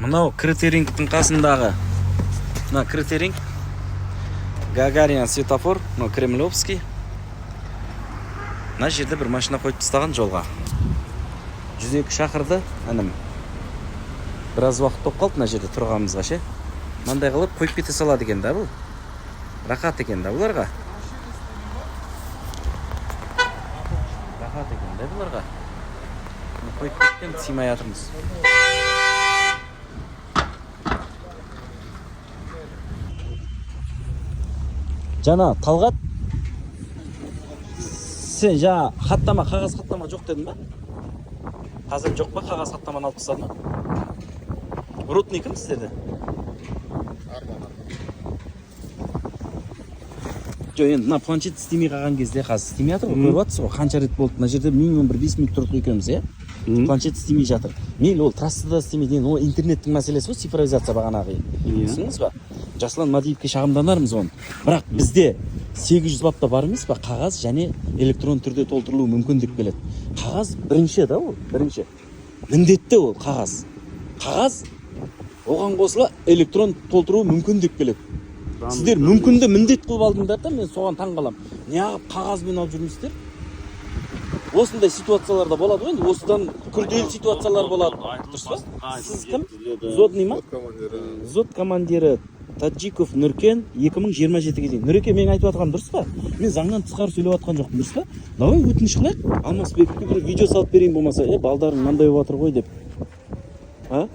Мынау Критерингтің қасындағы. Мына Критеринг, Гагарин светофор, мынау Кремлевский. Мына жерде бір машина қойып тастаған жолға. 102 шақырды, әнім. Біраз уақыт топ қалды мына жерде тұрғанымызға ше. Мынандай қылып қойып кете салады екен да бұл. Рахат екен да бұларға. Рахат екен да бұларға. Қойып кеткен сыймай жатырмыз. Жана Талғат, сен жаңа хаттама, қағаз хаттама жоқ дедің ба? Қазір жоқ па, қағаз хаттаманы алып тастадың ба? Ротный кім сіздерде? Жоқ, енді мына планшет істемей қалған кезде қазір істемей жатыр ғой, көріп жатсыз ғой, қанша рет болды. Мына жерде минимум бір 5 минут тұрдық екеуміз, иә? Планшет істемей жатыр. Мейлі ол трассада істемейді, ол интернеттің мәселесі ғой, цифровизация бағанағы. Түсіндіңіз ба? Жасұлан Мадиевке шағымданармыз оны. Бірақ бізде 800 бапта бар емес па, қағаз және электрон түрде толтырылуы мүмкін деп келеді. Қағаз бірінші да ол, бірінші. Міндетті ол қағаз. Қағаз оған қосыла электрон толтыруы мүмкін деп келеді. Сіздер мүмкінді міндет қылып алдыңдар да, мен соған таң қалам. Неғып қағазбен алып жүрмісіздер? Осындай ситуацияларда болады ғой, осыдан күрделі ситуациялар болады. Дұрыс па? Сіз кім? Зодный ма? Зод командирі Таджиков Нұркен 2027-ге дейін. Нұреке, мен айтып жатқан дұрыс па? Мен заңнан тысқары сөйлеп жатқан жоқпын, дұрыс па? Давай өтініш қылайық. Алмасбекке бір видео салып берейін болмаса, балдарың мынандай болып жатыр ғой деп. А?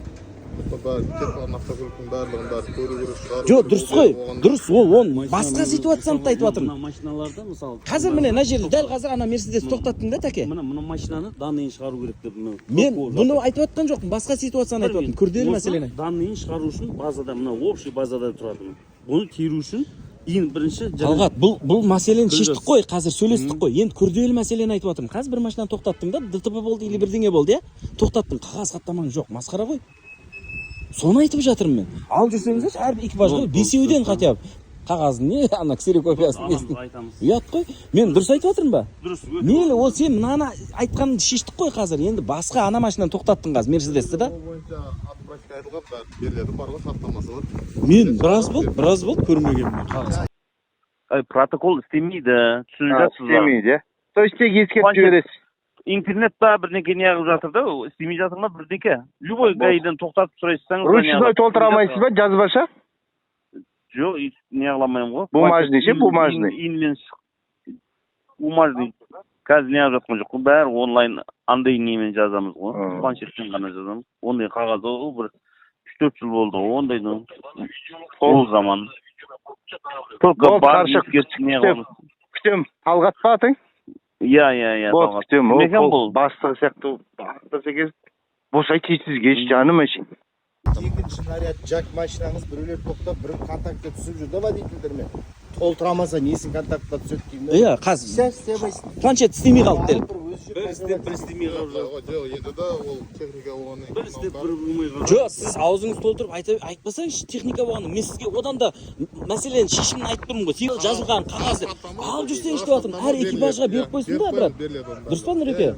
Жоқ, дұрыс қой. Дұрыс, ол басқа ситуацияны айтып жатырмын. Машиналарда мысалы. Қазір міне мына жерде дәл қазір ана Мерседес тоқтаттың да, тәке. Мына машинаны данныйын шығару керек деп. Мен бұны айтып жатқан жоқпын, басқа ситуацияны айтып жатырмын. Күрделі мәселені. Данныйын шығару үшін базада, мына общий базада тұрады. Бұны теру үшін ең бірінші Талғат, бұл мәселені шештік қой, қазір сөйлестік қой. Енді күрделі мәселені айтып жатырмын. Қазір бір машинаны тоқтаттың да, ДТП болды или бірдеңе болды, иә? Тоқтаттың, қағаз хаттамаң жоқ, масқара ғой. Соны айтып жатырмын мен. Ал жүрсеңіздер, әрбір экипаж ғой, бесеуден хотя бы қағазын не, ана ксерокопиясын несін. Ұят қой. Мен дұрыс айтып жатырмын ба? Дұрыс. Мейлі, ол сен мынаны айтқаныңды шештік қой қазір. Енді басқа ана машинаны тоқтаттың қазір Мерседесті да. Мен біраз болды көрмегенмін қағаз. Протокол істемейді, түсініп жатсыз ба? Істемейді. То есть тек ескертіп жібересіз. Интернетта бірдеңке неғып жатыр да, істемей жатыр ма бірдеңке? Любой гаидан тоқтатып сұрайсаңыз. Ручной толтыра алмайсыз ба, жазбаша? Жоқ, неғыламайым ғой. Бумажный ше, бумажный. Инмен бумажный. Қазір неғып жатқан жоқ. Бәрі онлайн андай немен жазамыз ғой. Планшеттен ғана жазамыз. Ондай қағаз ол бір 3-4 жыл болды ғой, ондайдың. Ол заман. Только бар ескертіп неғып. Күтем, Талғат па атың? Иә, Талғат. Күтем, ол бастығы сияқты бақтырса кез. Босай тейсізге жаным әшін. Екінші наряд жак машинаңыз біреулер тоқтап, бір контактқа түсіп жүрді водительдермен. Толтырамаса несін контактқа түседі деймін. Иә, қазір. Планшет істемей қалды деліп. Бір істемей қалды. Енді да ол техника болғаннан кейін. Бір істеп бір болмай қалды. Жоқ, сіз аузыңыз толтырып айтпасаңыз техника болғаны. Мен сізге одан да мәселенің шешімін айтып тұрмын ғой. Сен жазылған қағазды алып жүрсеңіз деп жатырмын. Әр экипажға беріп қойсын да, брат. Дұрыс па, Нұреке?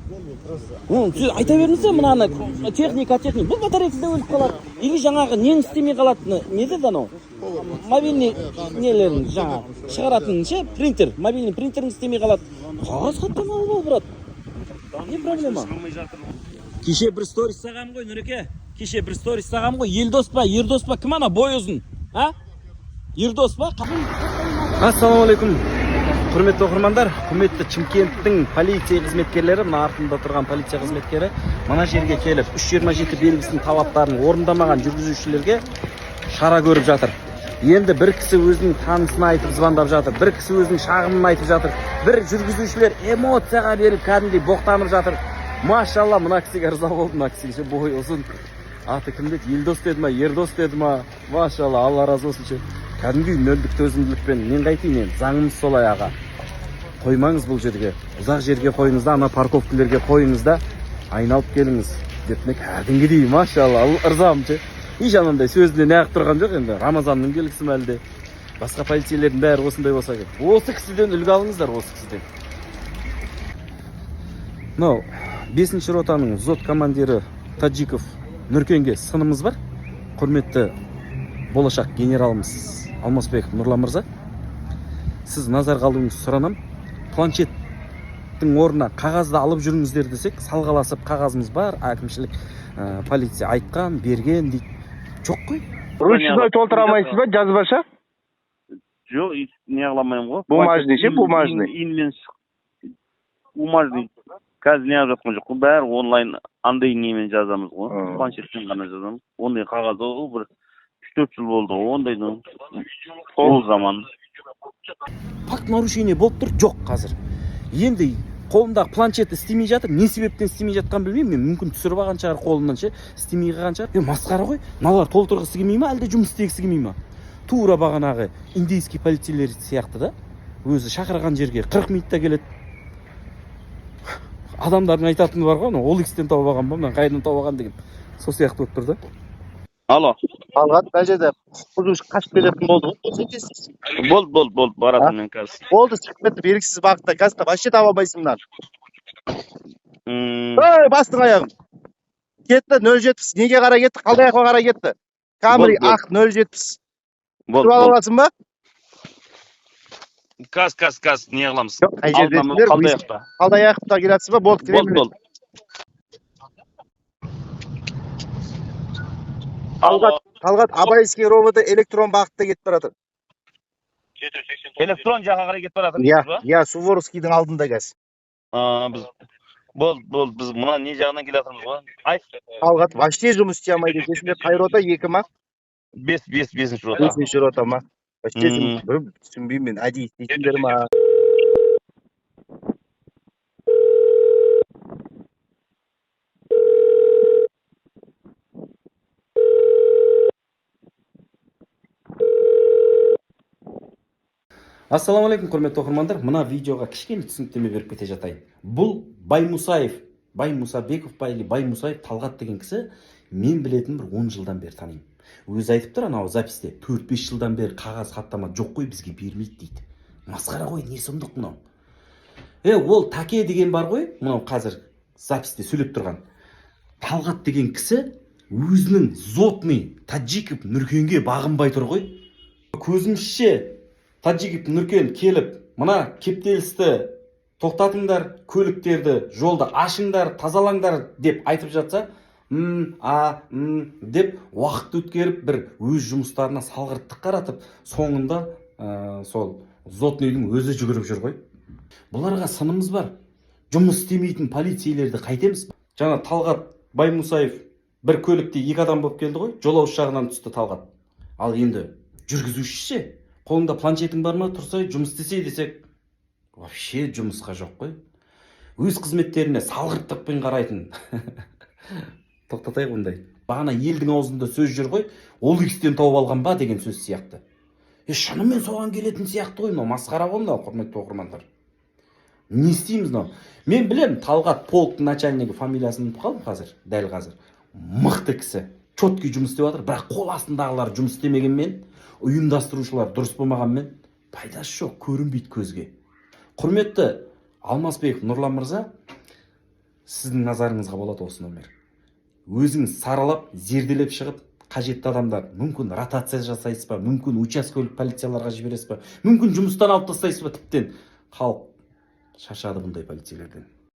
Сіз айта беріңіз мынаны техника. Бұл батарейкасында өліп қалады. Или жаңағы нең істемей қалады. Не деді анау? Мобильный нелерін жаңа шығаратын ше, принтер, мобильный принтерін істемей қалады. Қағаз хаттама ал, брат. Не проблема? Кеше бір сторис сағам ғой, Нұреке. Кеше бір сторис сағам ғой. Елдос па, Ердос па, кім ана бой ұзын? А? Ердос па? Ассалаумалейкум. Құрметті оқырмандар, құрметті Чымкенттің полиция қызметкерлері, мына артында тұрған полиция қызметкері мына жерге келіп 327 белгісінің талаптарын орындамаған жүргізушілерге шара көріп жатыр. Енді бір кісі өзінің танысын айтып звондап жатыр, бір кісі өзінің шағымын айтып жатыр, бір жүргізушілер эмоцияға беріп кәдімгідей боқтанып жатыр. Машалла, мына кісіге ырза болдым, мына кісіге бойы ұзын. Аты кім деді? Елдос деді ма, Ердос деді ма? Машалла, Алла разы болсын. Кәдімгідей нөлдік төзімділікпен мен қайтейін, заңымыз солай аға. Қоймаңыз бұл жерге. Ұзақ жерге қойыңыз да, ана парковкілерге қойыңыз да, айналып келіңіз. Депме кәдімгідей, машалла, ырзамын ше. Еш анандай сөзінде неғып тұрған жоқ енді. Рамазанның келгісі мәлде. Басқа полицейлердің бәрі осындай болса керек. Осы кісіден үлгі алыңыздар, осы кісіден. Мынау 5-ші ротаның зод командирі Таджиков Нұркенге сынымыз бар. Құрметті болашақ генералымыз Алмасбеков Нұрлан мырза, сіз назарға алуыңызды сұранам. Планшеттің орнына қағазды алып жүріңіздер десек, салғаласып қағазымыз бар, әкімшілік полиция айтқан, берген дейді. Жоқ қой. Ручной толтыра алмайсыз ба, жазбаша? Жоқ, не қыламаймын ғой. Бумажный ше, бумажный. Бумажный. Қазір не жатқан жоқ қой, бәрі онлайн андай немен жазамыз ғой. Планшеттен ғана жазамыз. Ондай қағаз ол бір 3-4 жыл болды ғой, ондайдың. Ол заман. Факт нарушение болып тұр, жоқ қазір. Енді қолымдағы планшет істемей жатыр, не себептен істемей жатқан білмеймін. Мен мүмкін түсіріп алған шығар қолымнан ше, істемей қалған шығар. Масқара ғой. Мыналар толтырғысы келмей ма, әлде жұмыс істегісі келмей ма? Тура бағанағы индейский полицейлер сияқты да. Өзі шақырған жерге 40 минутта келеді. Адамдардың айтатыны бар ғой, ол X-тен тауып алған ба, мен қайдан тауып алған деген. Сол сияқты болып тұр да. Алло. Талғат мына жерде құқық бұзушы қашып келетін болды ғой. Болды, баратын мен қазір. Болды, шығып кетті белгісіз бағытта. Қазір вообще таба алмайсың мынаны. Ей, бастың аяғым. Кетті 070. Неге қарай кетті? Қалдаяққа қарай кетті. Камри ақ 070. Болды. Ала аласың ба? Каз, не қыламыз? Жоқ, қай жердесіңдер? Қалдаяқта келатсыз ба? Болды, кіремін. Болды. Талғат, Абайский ровд электрон бағытта кетіп баратыр. Электрон жаққа қарай кетіп баратырмыз ба? Иә, Суворовскийдің алдында қазір. Біз болды, біз мына не жағынан келатырмыз ғой? Айт. Талғат, вообще жұмыс істей алмайды. Сендер қай рота 2 ма? 5-5-5-ші рота. 5-ші рота ма? Вообще түсінбеймін мен, әдейі істейтіндер ма? Ассалаумағалейкум, құрметті оқырмандар. Мына видеоға кішкене түсініктеме беріп кете жатайын. Бұл Баймусаев, Баймусабеков или Баймусаев Талғат деген кісі мен білетін бір 10 жылдан бері танимын. Өзі айтып тұр анау записте 4-5 жылдан бері қағаз хаттама жоқ қой, бізге бермейді дейді. Масқара ғой, не сұмдық мынау. Ол Таке деген бар ғой, мынау қазір записте сөйлеп тұрған. Талғат деген кісі өзінің зотный Таджиков Нұркенге бағынбай тұр ғой. Көзімізше Таджиков Нұркен келіп, мына кептелісті тоқтатыңдар, көліктерді, жолды ашыңдар, тазалаңдар деп айтып жатса, деп уақыт өткеріп бір өз жұмыстарына салғырттық қаратып, соңында сол зотныйдың өзі жүгіріп жүр ғой. Бұларға сынымыз бар. Жұмыс істемейтін полицейлерді қайтеміз. Жаңа Талғат Баймусаев бір көлікте 2 адам болып келді ғой, жолаушы жағынан түсті Талғат. Ал енді жүргізуші ше, қолында планшетің бар ма, тұрса жұмыс істесе десек, вообще жұмысқа жоқ қой. Өз қызметтеріне салғырттықпен қарайтын. Тоқтатайық ондай. Бағана елдің аузында сөз жүр ғой, ол X-тен тауып алған ба деген сөз сияқты. Шынымен соған келетін сияқты ғой, мынау масқара ғой мынау, құрметті оқырмандар. Не істейміз мынау? Мен білем, Талғат полктың начальнигі, фамилиясын ұмытып қалдым қазір, дәл қазір. Мықты кісі, четкий жұмыс істеп жатыр, бірақ қол астындағылар жұмыс істемегенмен, ұйымдастырушылар дұрыс болмағанмен, пайдасы жоқ, көрінбейді көзге. Құрметті Алмасбеков Нұрлан мырза, сіздің назарыңызға болады осы номер. Өзіңіз саралап, зерделеп шығып, қажетті адамдар, мүмкін ротация жасайсыз ба, мүмкін учаскелік полицияларға жібересіз ба, мүмкін жұмыстан алып тастайсыз ба, тіптен халық шаршады бұндай полицейлерден.